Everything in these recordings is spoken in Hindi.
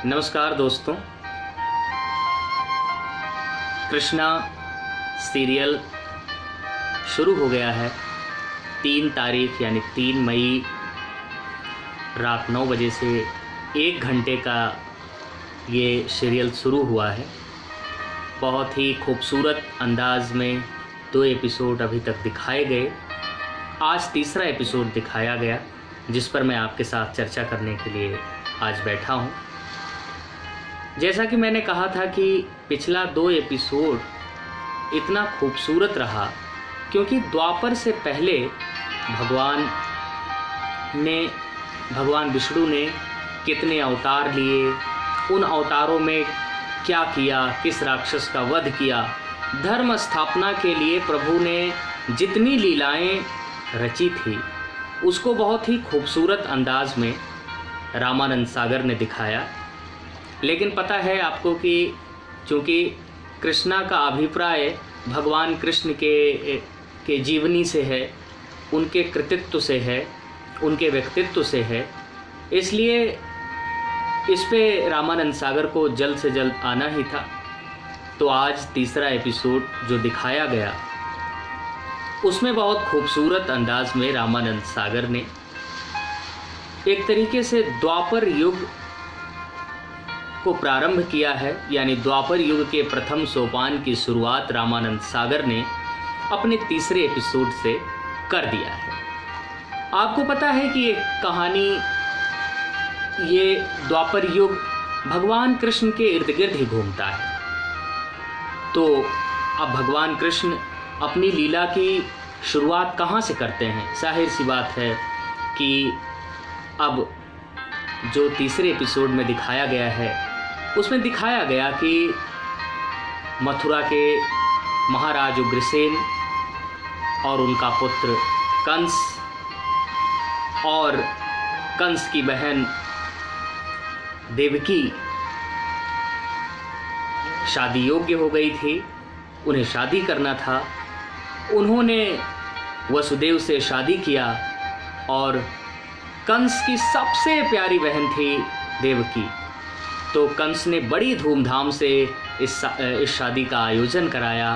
नमस्कार दोस्तों। कृष्णा सीरियल शुरू हो गया है। 3 तारीख यानी 3 मई रात 9 बजे से 1 घंटे का ये सीरियल शुरू हुआ है। बहुत ही खूबसूरत अंदाज में 2 एपिसोड अभी तक दिखाए गए। आज तीसरा एपिसोड दिखाया गया, जिस पर मैं आपके साथ चर्चा करने के लिए आज बैठा हूँ। जैसा कि मैंने कहा था कि पिछला 2 एपिसोड इतना खूबसूरत रहा क्योंकि द्वापर से पहले भगवान विष्णु ने कितने अवतार लिए, उन अवतारों में क्या किया, किस राक्षस का वध किया, धर्म स्थापना के लिए प्रभु ने जितनी लीलाएं रची थी उसको बहुत ही खूबसूरत अंदाज में रामानंद सागर ने दिखाया। लेकिन पता है आपको कि चूँकि कृष्णा का अभिप्राय भगवान कृष्ण के जीवनी से है, उनके कृतित्व से है, उनके व्यक्तित्व से है, इसलिए इस पे रामानंद सागर को जल्द से जल्द आना ही था। तो आज तीसरा एपिसोड जो दिखाया गया उसमें बहुत खूबसूरत अंदाज में रामानंद सागर ने एक तरीके से द्वापर युग को प्रारंभ किया है। यानी द्वापर युग के प्रथम सोपान की शुरुआत रामानंद सागर ने अपने तीसरे एपिसोड से कर दिया है। आपको पता है कि ये कहानी, ये द्वापर युग भगवान कृष्ण के इर्द गिर्द ही घूमता है। तो अब भगवान कृष्ण अपनी लीला की शुरुआत कहाँ से करते हैं? जाहिर सी बात है कि अब जो तीसरे एपिसोड में दिखाया गया है उसमें दिखाया गया कि मथुरा के महाराज उग्रसेन और उनका पुत्र कंस और कंस की बहन देवकी शादी योग्य हो गई थी, उन्हें शादी करना था। उन्होंने वसुदेव से शादी किया और कंस की सबसे प्यारी बहन थी देवकी। तो कंस ने बड़ी धूमधाम से इस शादी का आयोजन कराया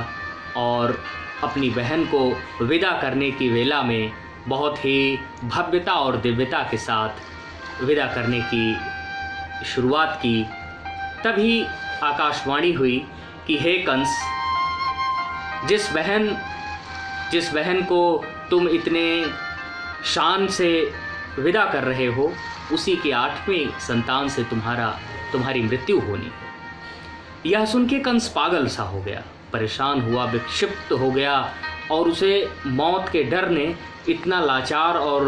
और अपनी बहन को विदा करने की वेला में बहुत ही भव्यता और दिव्यता के साथ विदा करने की शुरुआत की। तभी आकाशवाणी हुई कि हे कंस, जिस बहन को तुम इतने शान से विदा कर रहे हो, उसी के 8वें संतान से तुम्हारी मृत्यु होनी है। यह सुन के कंस पागल सा हो गया, परेशान हुआ, विक्षिप्त हो गया और उसे मौत के डर ने इतना लाचार और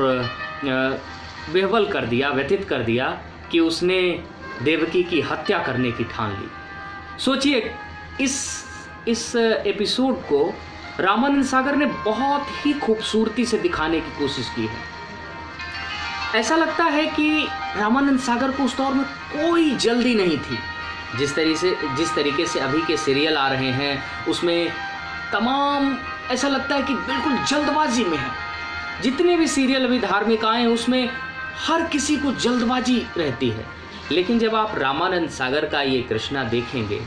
विह्वल कर दिया, व्यथित कर दिया कि उसने देवकी की हत्या करने की ठान ली। सोचिए, इस एपिसोड को रामानंद सागर ने बहुत ही खूबसूरती से दिखाने की कोशिश की है। ऐसा लगता है कि रामानंद सागर को उस दौर में कोई जल्दी नहीं थी। जिस तरीके से अभी के सीरियल आ रहे हैं उसमें तमाम ऐसा लगता है कि बिल्कुल जल्दबाजी में है। जितने भी सीरियल अभी धार्मिक आए हैं उसमें हर किसी को जल्दबाजी रहती है। लेकिन जब आप रामानंद सागर का ये कृष्णा देखेंगे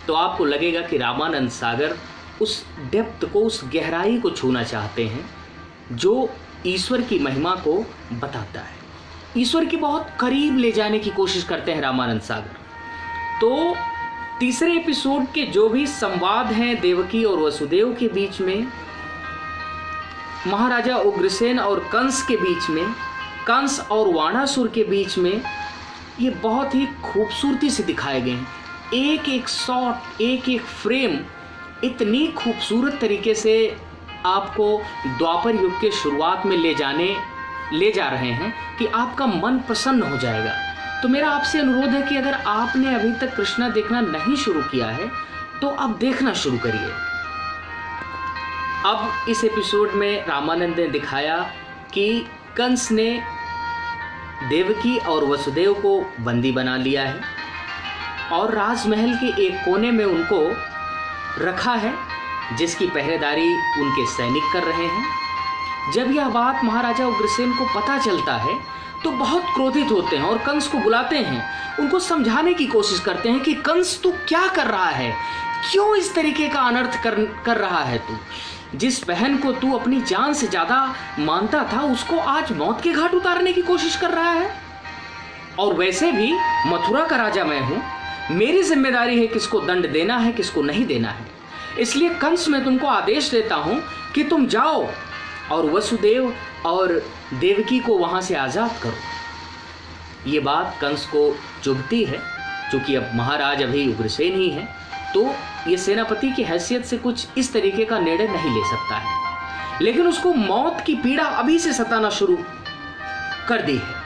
तो आपको लगेगा कि रामानंद सागर उस डेप्थ को, उस गहराई को छूना चाहते हैं जो ईश्वर की महिमा को बताता है। ईश्वर की बहुत करीब ले जाने की कोशिश करते हैं रामानंद सागर। तो तीसरे एपिसोड के जो भी संवाद हैं देवकी और वसुदेव के बीच में, महाराजा उग्रसेन और कंस के बीच में, कंस और वाणासुर के बीच में, ये बहुत ही खूबसूरती से दिखाए गए हैं। एक एक शॉट, एक एक फ्रेम इतनी खूबसूरत तरीके से आपको द्वापर युग के शुरुआत में ले जा रहे हैं कि आपका मन प्रसन्न हो जाएगा। तो मेरा आपसे अनुरोध है कि अगर आपने अभी तक कृष्णा देखना नहीं शुरू किया है तो अब देखना शुरू करिए। अब इस एपिसोड में रामानंद ने दिखाया कि कंस ने देवकी और वसुदेव को बंदी बना लिया है और राजमहल के एक कोने में उनको रखा है, जिसकी पहरेदारी उनके सैनिक कर रहे हैं। जब यह बात महाराजा उग्रसेन को पता चलता है तो बहुत क्रोधित होते हैं और कंस को बुलाते हैं, उनको समझाने की कोशिश करते हैं कि कंस तू क्या कर रहा है, क्यों इस तरीके का अनर्थ कर रहा है तू। जिस बहन को तू अपनी जान से ज़्यादा मानता था उसको आज मौत के घाट उतारने की कोशिश कर रहा है। और वैसे भी मथुरा का राजा मैं हूँ, मेरी जिम्मेदारी है किसको दंड देना है किसको नहीं देना है। इसलिए कंस मैं तुमको आदेश देता हूँ कि तुम जाओ और वसुदेव और देवकी को वहाँ से आज़ाद करो। ये बात कंस को चुभती है, क्योंकि अब महाराज अभी उग्रसेन ही है, तो ये सेनापति की हैसियत से कुछ इस तरीके का निर्णय नहीं ले सकता है। लेकिन उसको मौत की पीड़ा अभी से सताना शुरू कर दी है।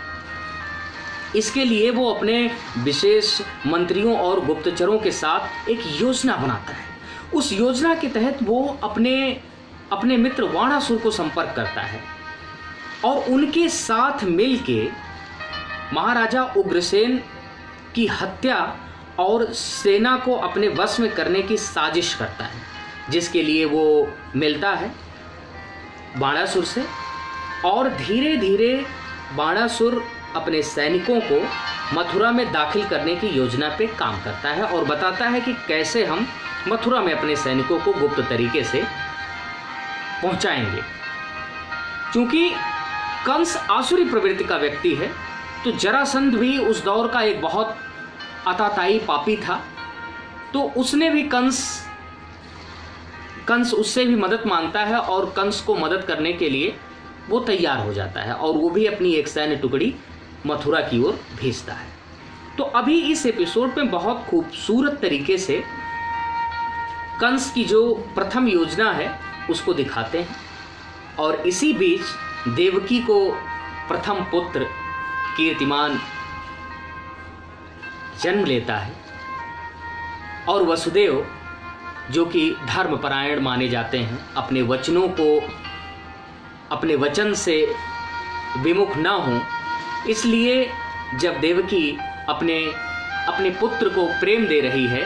इसके लिए वो अपने विशेष मंत्रियों और गुप्तचरों के साथ एक योजना बनाता है। उस योजना के तहत वो अपने मित्र वाणासुर को संपर्क करता है और उनके साथ मिलके महाराजा उग्रसेन की हत्या और सेना को अपने वश में करने की साजिश करता है, जिसके लिए वो मिलता है बाणासुर से और धीरे धीरे बाणासुर अपने सैनिकों को मथुरा में दाखिल करने की योजना पे काम करता है और बताता है कि कैसे हम मथुरा में अपने सैनिकों को गुप्त तरीके से पहुंचाएंगे। क्योंकि कंस आसुरी प्रवृत्ति का व्यक्ति है, तो जरासंध भी उस दौर का एक बहुत आताताई पापी था, तो उसने भी कंस उससे भी मदद मांगता है और कंस को मदद करने के लिए वो तैयार हो जाता है और वो भी अपनी एक सैन्य टुकड़ी मथुरा की ओर भेजता है। तो अभी इस एपिसोड में बहुत खूबसूरत तरीके से कंस की जो प्रथम योजना है उसको दिखाते हैं और इसी बीच देवकी को प्रथम पुत्र कीर्तिमान जन्म लेता है और वसुदेव, जो कि धर्मपरायण माने जाते हैं, अपने वचन से विमुख न हों, इसलिए जब देवकी अपने पुत्र को प्रेम दे रही है